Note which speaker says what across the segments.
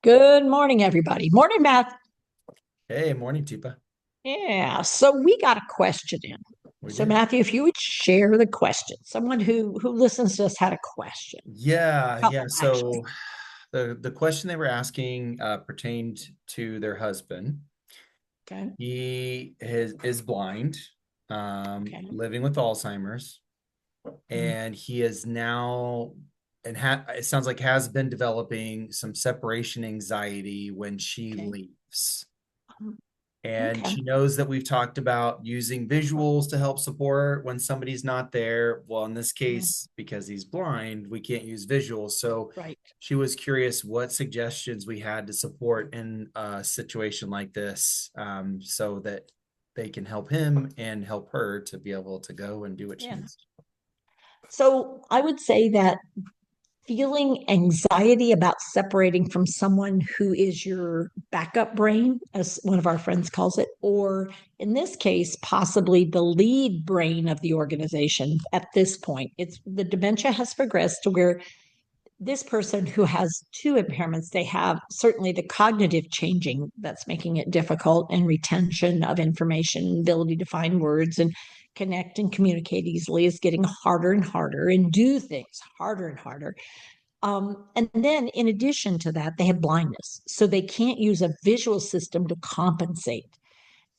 Speaker 1: Good morning, everybody. Morning, Beth.
Speaker 2: Hey, morning, Teepa.
Speaker 1: Yeah, so we got a question in.
Speaker 2: We
Speaker 1: So,
Speaker 2: did.
Speaker 1: Matthew, if you would share the question, someone who listens to us had a question.
Speaker 2: Yeah.
Speaker 1: Couple, actually.
Speaker 2: So the question they were asking pertained to their husband.
Speaker 1: Okay.
Speaker 2: Is blind,
Speaker 1: Okay.
Speaker 2: living with Alzheimer's,
Speaker 1: Mm.
Speaker 2: and he is now it sounds like has been developing some separation anxiety when she
Speaker 1: Okay.
Speaker 2: leaves.
Speaker 1: Um,
Speaker 2: And
Speaker 1: okay.
Speaker 2: she knows that we've talked about using visuals to help support when somebody's not there. Well, in this
Speaker 1: Mm.
Speaker 2: case, because he's blind, we can't use visuals. So
Speaker 1: Right.
Speaker 2: she was curious what suggestions we had to support in a situation like this, so that they can help him and help her to be able to go and do what she
Speaker 1: Yeah.
Speaker 2: needs.
Speaker 1: So I would say that feeling anxiety about separating from someone who is your backup brain, as one of our friends calls it, or in this case, possibly the lead brain of the organization at this point. It's the dementia has progressed to where this person who has two impairments, they have certainly the cognitive changing that's making it difficult, and retention of information, ability to find words and connect and communicate easily is getting harder and harder, and do things harder and harder. And then, in addition to that, they have blindness. So they can't use a visual system to compensate.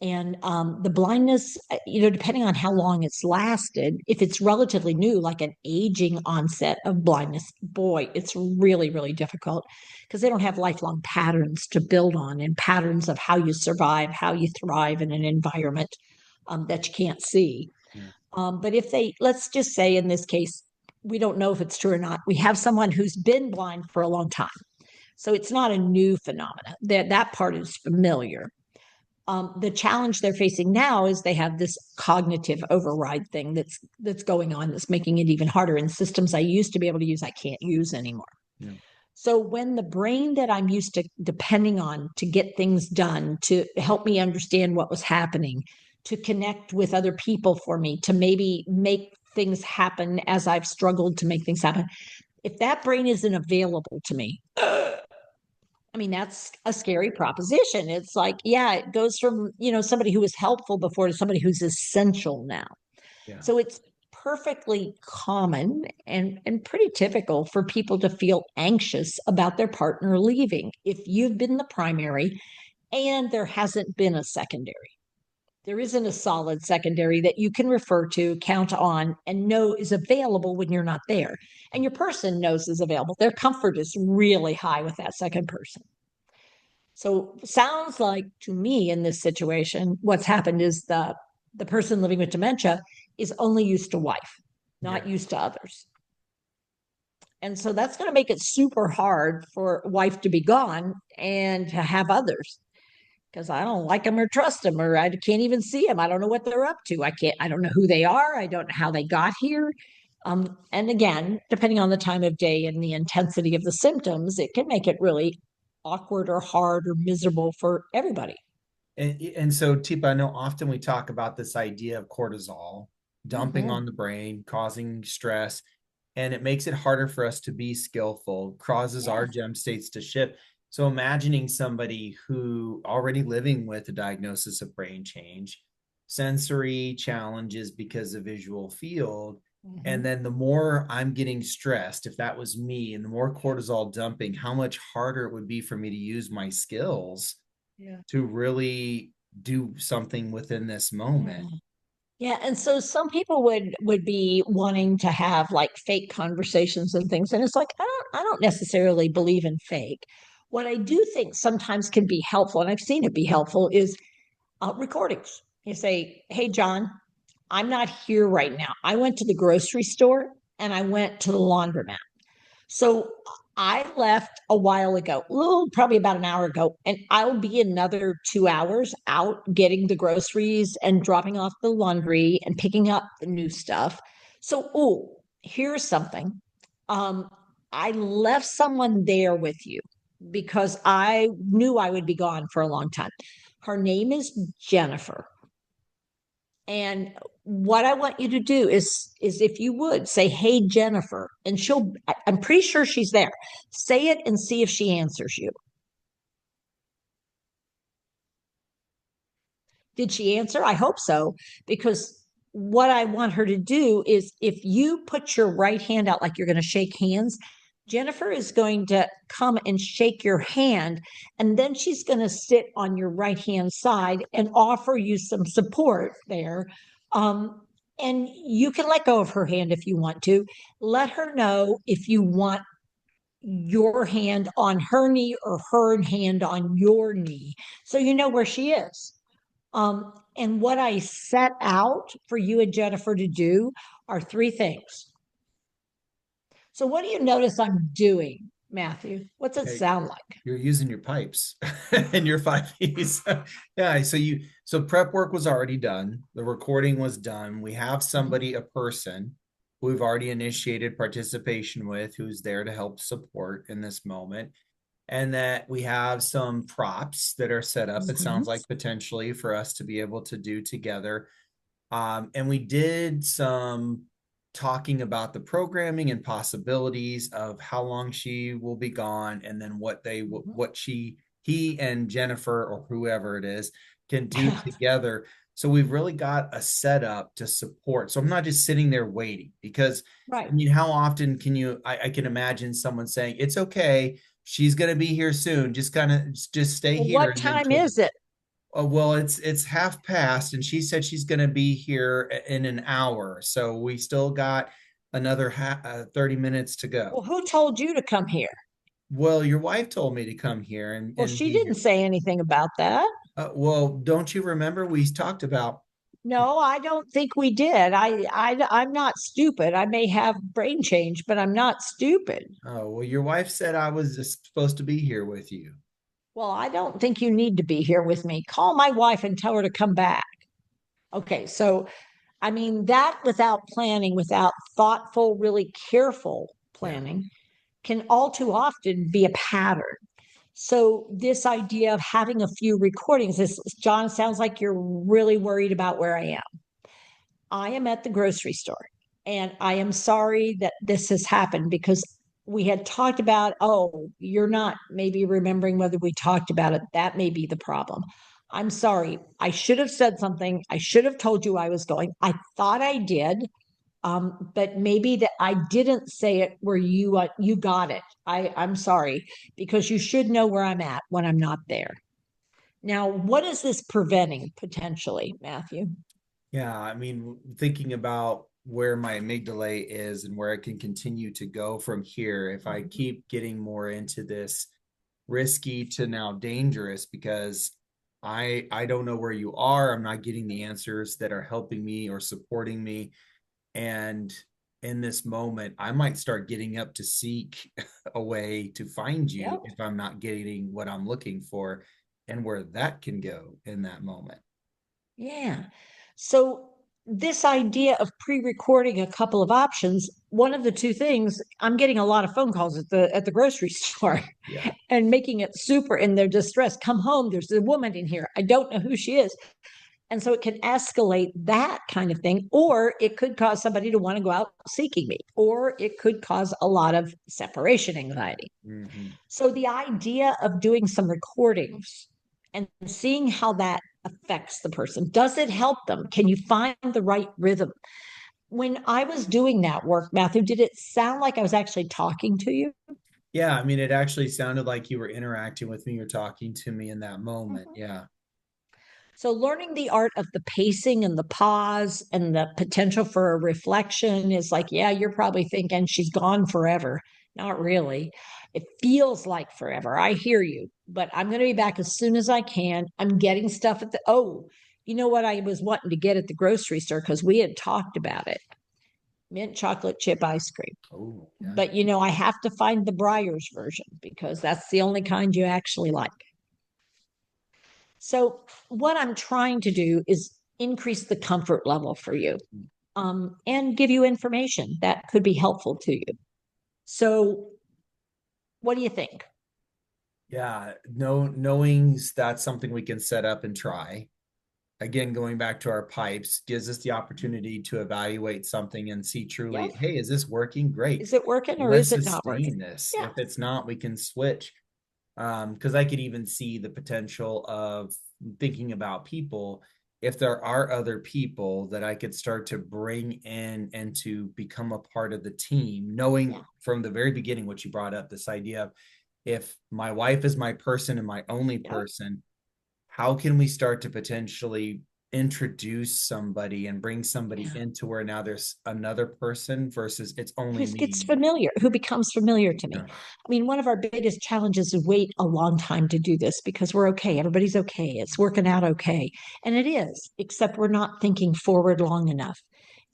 Speaker 1: And the blindness, depending on how long it's lasted, if it's relatively new, like an aging onset of blindness, boy, it's really, really difficult because they don't have lifelong patterns to build on, and patterns of how you survive, how you thrive in an environment that you can't see.
Speaker 2: Yeah.
Speaker 1: But if they, let's just say in this case, we don't know if it's true or not. We have someone who's been blind for a long time. So it's not a new phenomenon. That part is familiar. The challenge they're facing now is they have this cognitive override thing that's going on, that's making it even harder. And systems I used to be able to use, I can't use anymore.
Speaker 2: Yeah.
Speaker 1: So when the brain that I'm used to depending on to get things done, to help me understand what was happening, to connect with other people for me, to maybe make things happen as I've struggled to make things happen, if that brain isn't available to me, I mean, that's a scary proposition. It's like, yeah, it goes from, somebody who was helpful before to somebody who's essential now.
Speaker 2: Yeah.
Speaker 1: So it's perfectly common and pretty typical for people to feel anxious about their partner leaving if you've been the primary and there hasn't been a secondary. There isn't a solid secondary that you can refer to, count on, and know is available when you're not there. And your person knows is available. Their comfort is really high with that second person. So sounds like to me in this situation, what's happened is the person living with dementia is only used to wife,
Speaker 2: Yeah.
Speaker 1: not used to others. And so that's going to make it super hard for wife to be gone and to have others, because I don't like them or trust them, or I can't even see them. I don't know what they're up to. I don't know who they are. I don't know how they got here. And again, depending on the time of day and the intensity of the symptoms, it can make it really awkward or hard or miserable for everybody.
Speaker 2: And so, Teepa, I know often we talk about this idea of cortisol dumping
Speaker 1: Mm-hmm.
Speaker 2: on the brain, causing stress, and it makes it harder for us to be skillful, causes our
Speaker 1: Yeah.
Speaker 2: gem states to shift. So, imagining somebody who already living with a diagnosis of brain change, sensory challenges because of visual field, and
Speaker 1: Mm-hmm.
Speaker 2: then the more I'm getting stressed, if that was me, and the more cortisol dumping, how much harder it would be for me to use my skills
Speaker 1: Yeah.
Speaker 2: to really do something within this moment.
Speaker 1: Yeah. Yeah, and so some people would be wanting to have like fake conversations and things, and it's like I don't necessarily believe in fake. What I do think sometimes can be helpful, and I've seen it be helpful, is recordings. You say, "Hey, John, I'm not here right now. I went to the grocery store and I went to the laundromat. So I left a while ago, well, probably about an hour ago, and I'll be another 2 hours out getting the groceries and dropping off the laundry and picking up the new stuff. So, oh, here's something. Um, I left someone there with you because I knew I would be gone for a long time. Her name is Jennifer. And what I want you to do is if you would say, "Hey, Jennifer," and I'm pretty sure she's there. Say it and see if she answers you. Did she answer? I hope so, because what I want her to do is if you put your right hand out like you're going to shake hands, Jennifer is going to come and shake your hand, and then she's going to sit on your right hand side and offer you some support there. And you can let go of her hand if you want to. Let her know if you want your hand on her knee or her hand on your knee so you know where she is. And what I set out for you and Jennifer to do are three things. So, what do you notice I'm doing, Matthew? What's it
Speaker 2: Okay,
Speaker 1: sound like?
Speaker 2: you're using your pipes and your five E's. Yeah, so prep work was already done. The recording was done. We have somebody, a person who we've already initiated participation with, who's there to help support in this moment. And that we have some props that are set up, it
Speaker 1: Mhm.
Speaker 2: sounds like potentially for us to be able to do together. And we did some talking about the programming and possibilities of how long she will be gone, and then what he and Jennifer or whoever it is can do together. So we've really got a setup to support. So I'm not just sitting there waiting, because I
Speaker 1: Right.
Speaker 2: mean, how often can I can imagine someone saying, it's okay, she's going to be here soon, just stay
Speaker 1: Well,
Speaker 2: here,
Speaker 1: what
Speaker 2: and then
Speaker 1: time is it?
Speaker 2: well, it's half past, and she said she's going to be here in an hour, so we still got another 30 minutes to
Speaker 1: Well,
Speaker 2: go.
Speaker 1: who told you to come here?
Speaker 2: Well, your wife told me to come here
Speaker 1: Well,
Speaker 2: and
Speaker 1: she
Speaker 2: be
Speaker 1: didn't
Speaker 2: here.
Speaker 1: say anything about that.
Speaker 2: Well, don't you remember we talked about?
Speaker 1: No, I don't think we did. I'm not stupid. I may have brain change, but I'm not stupid.
Speaker 2: Oh, well, your wife said I was just supposed to be here with you.
Speaker 1: Well, I don't think you need to be here with me. Call my wife and tell her to come back. Okay, so I mean, that without planning, without thoughtful, really careful
Speaker 2: Yeah.
Speaker 1: planning, can all too often be a pattern. So, this idea of having a few recordings, this, John, sounds like you're really worried about where I am. I am at the grocery store, and I am sorry that this has happened because we had talked about, oh, you're not maybe remembering whether we talked about it. That may be the problem. I'm sorry. I should have said something. I should have told you I was going. I thought I did, but maybe that I didn't say it where you got it. I'm sorry because you should know where I'm at when I'm not there. Now, what is this preventing potentially, Matthew?
Speaker 2: Yeah, I mean, thinking about where my amygdala is and where it can continue to go from here, if I
Speaker 1: Mhm.
Speaker 2: keep getting more into this risky to now dangerous, because I don't know where you are. I'm not getting the answers that are helping me or supporting me. And in this moment, I might start getting up to seek a way to find you
Speaker 1: Yep.
Speaker 2: if I'm not getting what I'm looking for, and where that can go in that moment.
Speaker 1: Yeah. So this idea of pre-recording a couple of options, one of the two things, I'm getting a lot of phone calls at the grocery store
Speaker 2: Yeah.
Speaker 1: and making it super in their distress. Come home, there's a woman in here. I don't know who she is. And so it can escalate that kind of thing, or it could cause somebody to want to go out seeking me, or it could cause a lot of separation anxiety.
Speaker 2: Mm-hmm.
Speaker 1: So the idea of doing some recordings and seeing how that affects the person, does it help them? Can you find the right rhythm? When I was doing that work, Matthew, did it sound like I was actually talking to you?
Speaker 2: Yeah, I mean, it actually sounded like you were interacting with me or talking to me in that moment.
Speaker 1: Mhm.
Speaker 2: Yeah.
Speaker 1: So, learning the art of the pacing and the pause and the potential for a reflection is like, yeah, you're probably thinking she's gone forever. Not really. It feels like forever. I hear you, but I'm going to be back as soon as I can. I'm getting stuff at the, oh, you know what I was wanting to get at the grocery store because we had talked about it, mint chocolate chip ice cream.
Speaker 2: Oh, yeah.
Speaker 1: But, I have to find the Breyers version because that's the only kind you actually like. So, what I'm trying to do is increase the comfort level for you, and give you information that could be helpful to you. So, what do you think?
Speaker 2: Yeah. No, knowing that's something we can set up and try. Again, going back to our pipes gives us the opportunity to evaluate something and see truly,
Speaker 1: Yep.
Speaker 2: hey, is this working? Great.
Speaker 1: Is it working or
Speaker 2: Let's
Speaker 1: is it not working?
Speaker 2: sustain this.
Speaker 1: Yeah.
Speaker 2: If it's not, we can switch. Because I could even see the potential of thinking about people. if there are other people that I could start to bring in and to become a part of the team, knowing
Speaker 1: Yeah.
Speaker 2: from the very beginning what you brought up, this idea of if my wife is my person and my only
Speaker 1: Yep.
Speaker 2: person, how can we start to potentially introduce somebody and bring somebody
Speaker 1: Yeah.
Speaker 2: into where now there's another person versus it's only
Speaker 1: Who gets
Speaker 2: me?
Speaker 1: familiar, who becomes familiar to me.
Speaker 2: Yeah.
Speaker 1: I mean, one of our biggest challenges is wait a long time to do this because we're okay. Everybody's okay. It's working out okay. And it is, except we're not thinking forward long enough.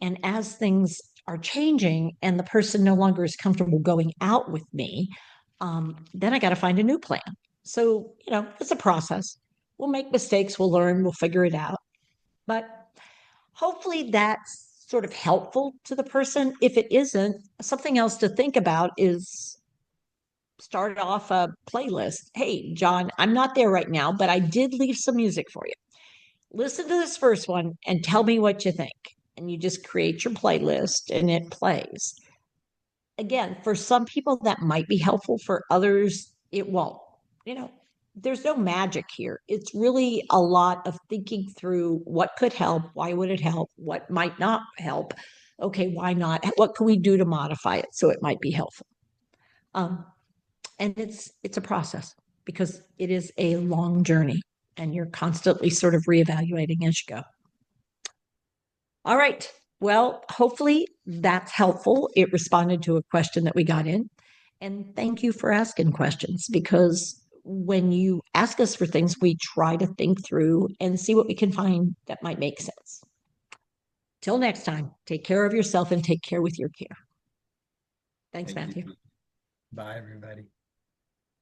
Speaker 1: And as things are changing and the person no longer is comfortable going out with me, then I got to find a new plan. So, it's a process. We'll make mistakes, we'll learn, we'll figure it out. But hopefully that's sort of helpful to the person. If it isn't, something else to think about is start off a playlist. Hey, John, I'm not there right now, but I did leave some music for you. Listen to this first one and tell me what you think. And you just create your playlist and it plays. Again, for some people, that might be helpful. For others, it won't. You know, there's no magic here. It's really a lot of thinking through what could help, why would it help, what might not help. Okay, why not? What can we do to modify it so it might be helpful? Um, and it's a process because it is a long journey, and you're constantly sort of reevaluating as you go. All right. Well, hopefully that's helpful. It responded to a question that we got in. And thank you for asking questions because when you ask us for things, we try to think through and see what we can find that might make sense. Till next time, take care of yourself and take care with your care. Thanks,
Speaker 2: Thank you.
Speaker 1: Matthew.
Speaker 2: Bye, everybody.